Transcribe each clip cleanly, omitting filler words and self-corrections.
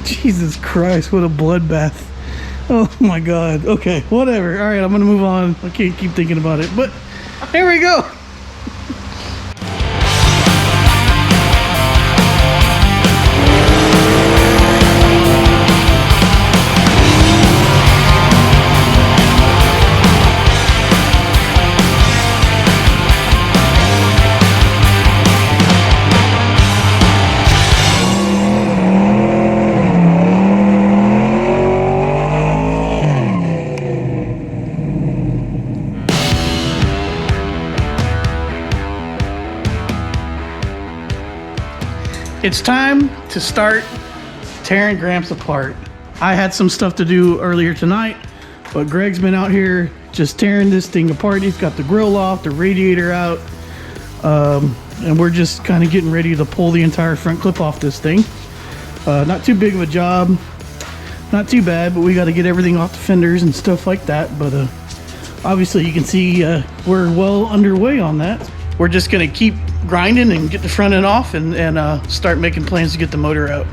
Jesus Christ, what a bloodbath. Oh my God. Okay, whatever. All right, I'm gonna move on. I can't keep thinking about it, but here we go. It's time to start tearing Gramps apart. I had some stuff to do earlier tonight, but Greg's been out here just tearing this thing apart. He's got the grill off, the radiator out, and we're just kind of getting ready to pull the entire front clip off this thing. Not too big of a job, not too bad, but we got to get everything off the fenders and stuff like that. But obviously you can see we're well underway on that. We're just gonna keep grinding and get the front end off and start making plans to get the motor out.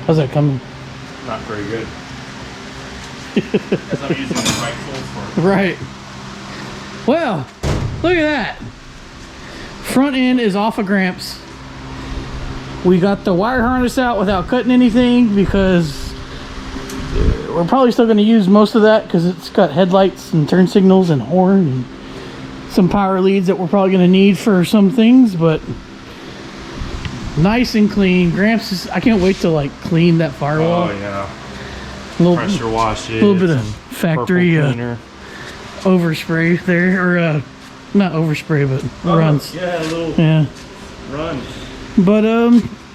How's that coming? Not very good. Because I'm using the right tools for it. Right. Well, look at that. Front end is off of Gramps. We got the wire harness out without cutting anything because we're probably still going to use most of that because it's got headlights and turn signals and horn and some power leads that we're probably going to need for some things, but nice and clean. Gramps is, I can't wait to like clean that firewall. Oh yeah. Pressure wash it. A little bit of factory overspray there, or not overspray, but runs. Yeah, a little run. But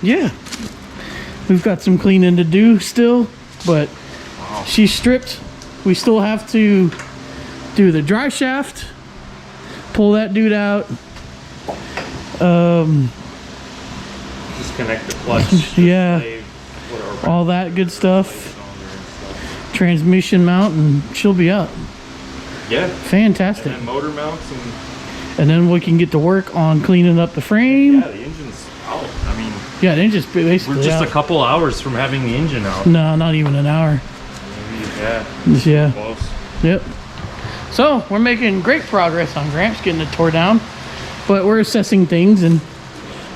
yeah, we've got some cleaning to do still, but she's stripped. We still have to do the dry shaft, pull that dude out. Disconnect the clutch. Yeah, all that good stuff. Transmission mount, and she'll be up. Yeah. Fantastic. And then motor mounts, and then we can get to work on cleaning up the frame. Yeah, the engine's out. I mean, yeah, the engine's basically we're just out. a couple hours from having the engine out. No, not even an hour. Maybe, yeah. Yeah. Close. Yep. So we're making great progress on Gramps, getting it tore down, but we're assessing things, and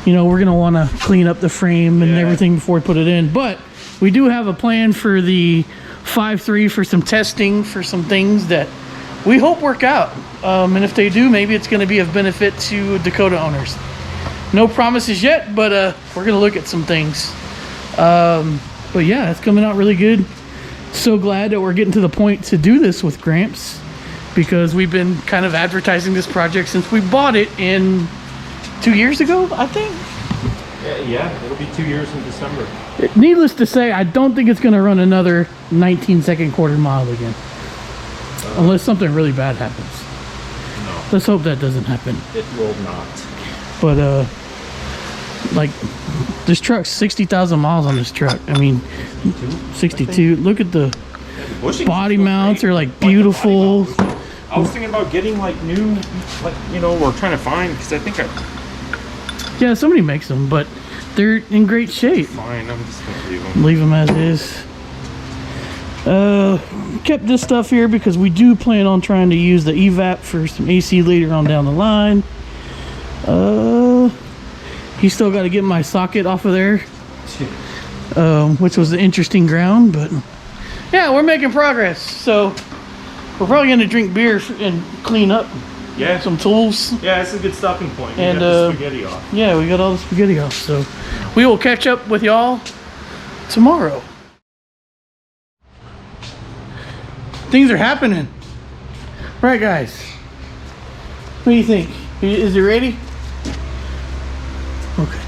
you know, we're gonna want to clean up the frame and everything before we put it in. But we do have a plan for the 5.3 for some testing for some things that we hope work out. And if they do, maybe it's going to be of benefit to Dakota owners. No promises yet, but we're going to look at some things. But yeah, it's coming out really good. So glad that we're getting to the point to do this with Gramps, because we've been kind of advertising this project since we bought it in 2 years ago, I think. Yeah, it'll be 2 years in December. Needless to say, I don't think it's going to run another 19-second quarter mile again. Unless something really bad happens. No. Let's hope that doesn't happen. It will not. But, like, this truck's 60,000 miles on this truck. I mean, 62. Look at the body mounts are, like, beautiful. I was thinking about getting like new, like, you know, we're trying to find, because I think Yeah, somebody makes them, but they're in great shape. fine, I'm just gonna leave them. Leave them as is. Kept this stuff here because we do plan on trying to use the evap for some AC later on down the line. He's still got to get my socket off of there, which was the interesting ground, but yeah, we're making progress. So we're probably going to drink beer and clean up Yeah, some tools. yeah, it's a good stopping point. We And, got the spaghetti off. Yeah, we got all the spaghetti off, so we will catch up with y'all tomorrow. Things are happening. Right, guys? What do you think? Is it ready? Okay.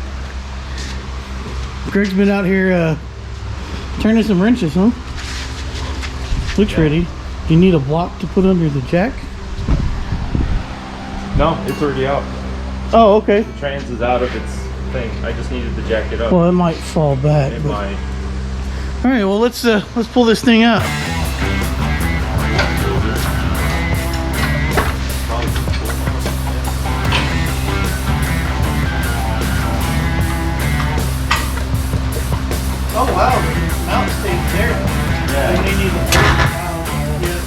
Greg's been out here turning some wrenches, huh? Looks ready. You need a block to put under the jack? No, it's already out. Oh, okay. The trans is out of its thing. I just needed to jack it up. Well, it might fall back. It but... might. All right. Well, let's pull this thing out. Oh wow, the mount stays there. Yeah. And they need to pull it down. Yeah.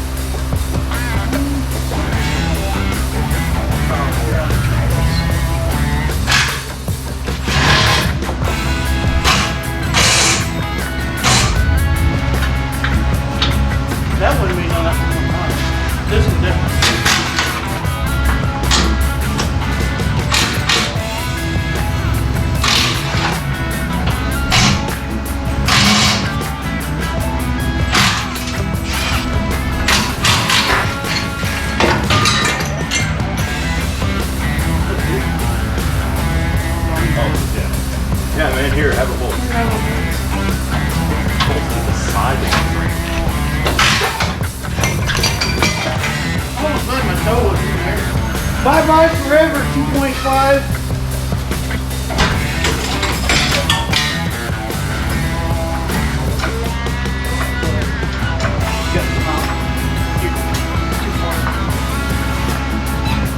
That wouldn't be no that one. This is different. Yeah, man, here, have a hold. Hold to the side of the frame. Almost let my toe was in there. Bye bye forever 2.5.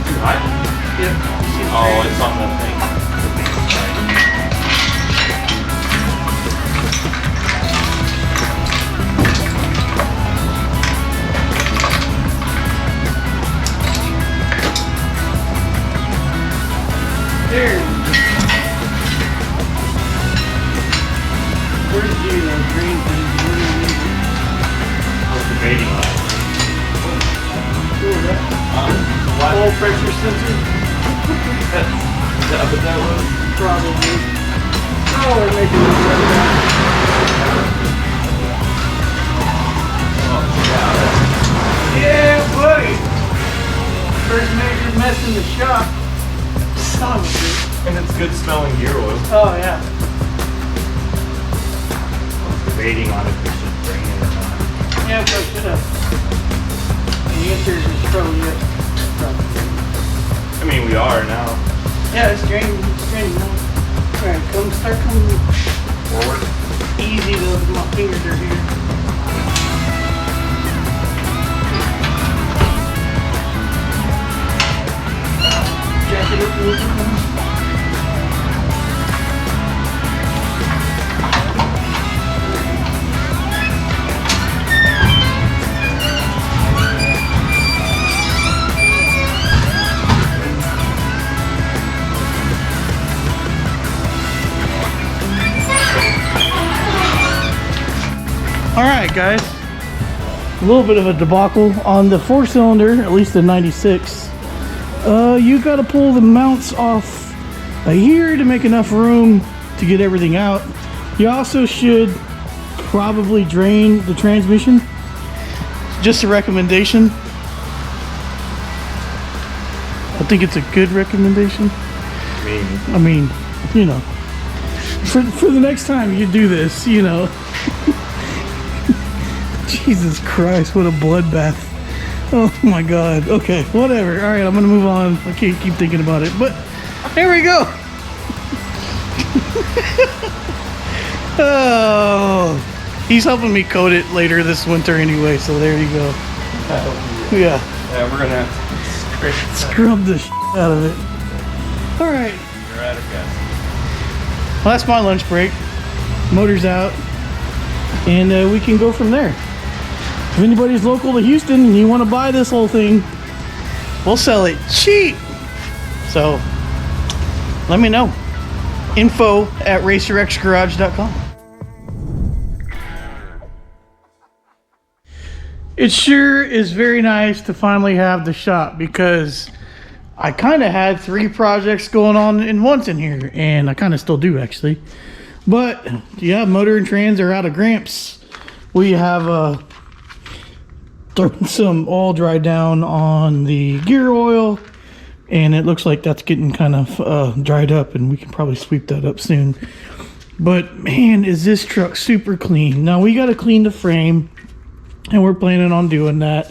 Too high? Yep. Oh, it's on the thing. There. Where's the green thing? I was debating on it. Oil pressure sensor? Is that what that was? Probably. Oh, we're making this right now. Yeah, buddy. First major mess in the shop. Son of a bitch. And it's good smelling gear oil. Oh, yeah. I was debating on if we should bring it or not. Yeah, but should have. The answer is probably yes. Probably. I mean, we are now. Yeah, it's draining. It's draining now. Alright, start coming Forward. easy though, my fingers are here. Jack it up a little bit. Alright guys, a little bit of a debacle on the 4-cylinder, at least the 96. You got to pull the mounts off here to make enough room to get everything out. You also should probably drain the transmission. Just a recommendation. I think it's a good recommendation. I mean, you know, for the next time you do this, you know. Jesus Christ, what a bloodbath. Oh my God. Okay, whatever. All right, I'm gonna move on. I can't keep thinking about it, but here we go. Oh, he's helping me coat it later this winter anyway, so there you go. Yeah. Yeah, we're gonna have to Scrub the out of it. All right. You're out of gas. Well, that's my lunch break. Motor's out. And we can go from there. If anybody's local to Houston and you want to buy this whole thing, we'll sell it cheap. So let me know. info@racerxgarage.com. It sure is very nice to finally have the shop, because I kind of had 3 projects going on in once in here, and I kind of still do actually. But yeah, motor and trans are out of Gramps. We have thrown some oil dry down on the gear oil, and it looks like that's getting kind of dried up, and we can probably sweep that up soon. But man, is this truck super clean. Now we got to clean the frame, and we're planning on doing that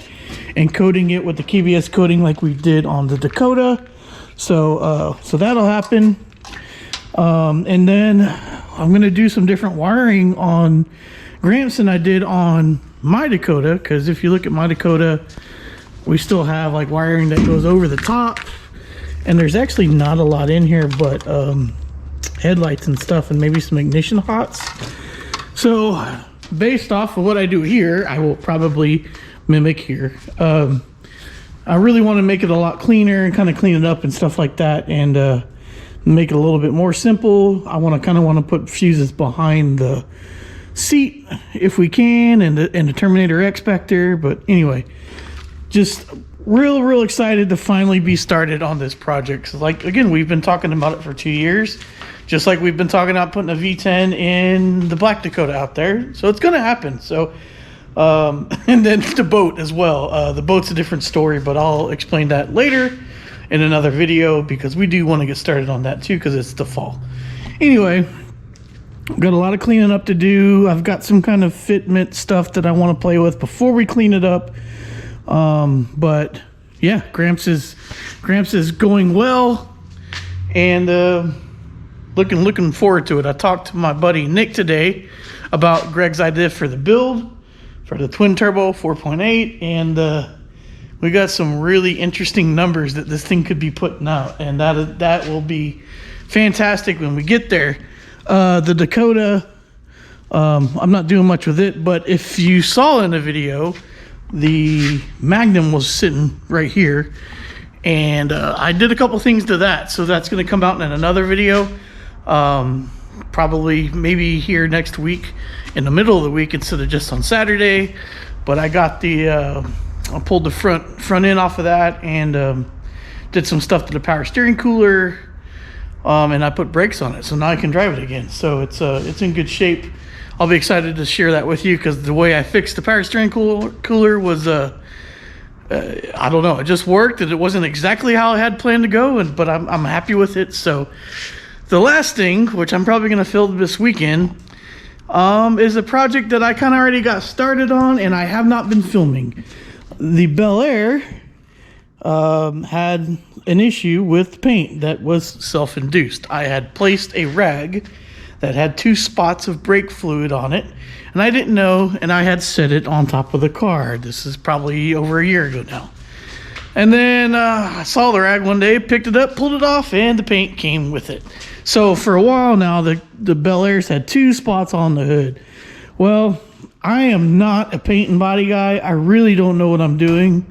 and coating it with the KBS coating like we did on the Dakota. So that'll happen. And then I'm gonna do some different wiring on Gramps than I did on my Dakota, because if you look at my Dakota, we still have like wiring that goes over the top, and there's actually not a lot in here but headlights and stuff, and maybe some ignition hots. So based off of what I do here, I will probably mimic here. I really want to make it a lot cleaner and kind of clean it up and stuff like that, and make it a little bit more simple. I want to put fuses behind the seat if we can, and the Terminator X-Spectre. But anyway, just real excited to finally be started on this project. So like, again, we've been talking about it for 2 years, just like we've been talking about putting a V10 in the Black Dakota out there. So it's gonna happen. So and then the boat as well. The boat's a different story, but I'll explain that later in another video, because we do want to get started on that too, because it's the fall. Anyway, got a lot of cleaning up to do. I've got some kind of fitment stuff that I want to play with before we clean it up. But yeah, Gramps is going well, and looking forward to it. I talked to my buddy Nick today about Greg's idea for the build for the Twin Turbo 4.8, and we got some really interesting numbers that this thing could be putting out, and that will be fantastic when we get there. The Dakota, I'm not doing much with it, but if you saw in the video, the Magnum was sitting right here, and I did a couple things to that, so that's going to come out in another video, probably maybe here next week in the middle of the week instead of just on Saturday. But I got I pulled the front end off of that, and did some stuff to the power steering cooler, and I put brakes on it, so now I can drive it again. So it's in good shape. I'll be excited to share that with you, because the way I fixed the power steering cooler was I don't know, it just worked, and it wasn't exactly how I had planned to go, but I'm happy with it. So the last thing, which I'm probably going to film this weekend, is a project that I kind of already got started on, and I have not been filming. The Bel Air had an issue with paint that was self-induced. I had placed a rag that had 2 spots of brake fluid on it, and I didn't know, and I had set it on top of the car. This is probably over a year ago now. And then I saw the rag one day, picked it up, pulled it off, and the paint came with it. So for a while now, the Bel Airs had 2 spots on the hood. Well, I am not a paint and body guy. I really don't know what I'm doing,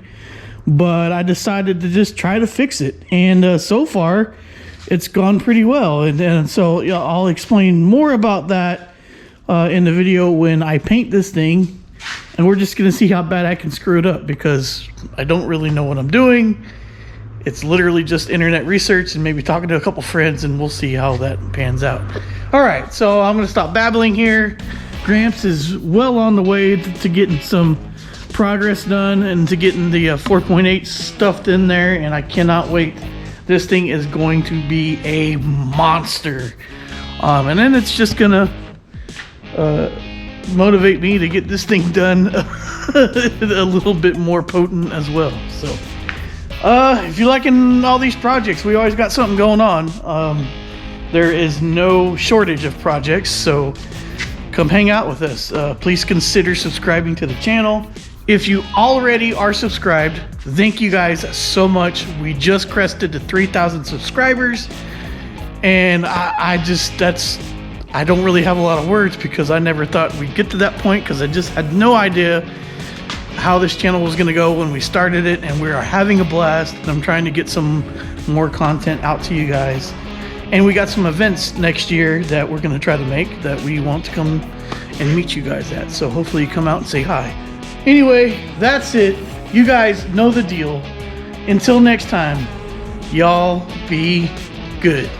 but I decided to just try to fix it. And so far, it's gone pretty well. And so I'll explain more about that in the video when I paint this thing. And we're just going to see how bad I can screw it up, because I don't really know what I'm doing. It's literally just internet research and maybe talking to a couple friends, and we'll see how that pans out. All right, so I'm going to stop babbling here. Gramps is well on the way to getting some progress done and to getting the 4.8 stuffed in there, and I cannot wait. This thing is going to be a monster. And then it's just going to motivate me to get this thing done a little bit more potent as well. So if you're liking all these projects, we always got something going on. There is no shortage of projects, so come hang out with us. Please consider subscribing to the channel, If you already are subscribed, thank you guys so much. We just crested to 3,000 subscribers, and I don't really have a lot of words because I never thought we'd get to that point, because I just had no idea how this channel was going to go when we started it, and we are having a blast. And I'm trying to get some more content out to you guys, and we got some events next year that we're going to try to make that we want to come and meet you guys at. So hopefully you come out and say hi. Anyway, that's it. You guys know the deal. Until next time, y'all be good.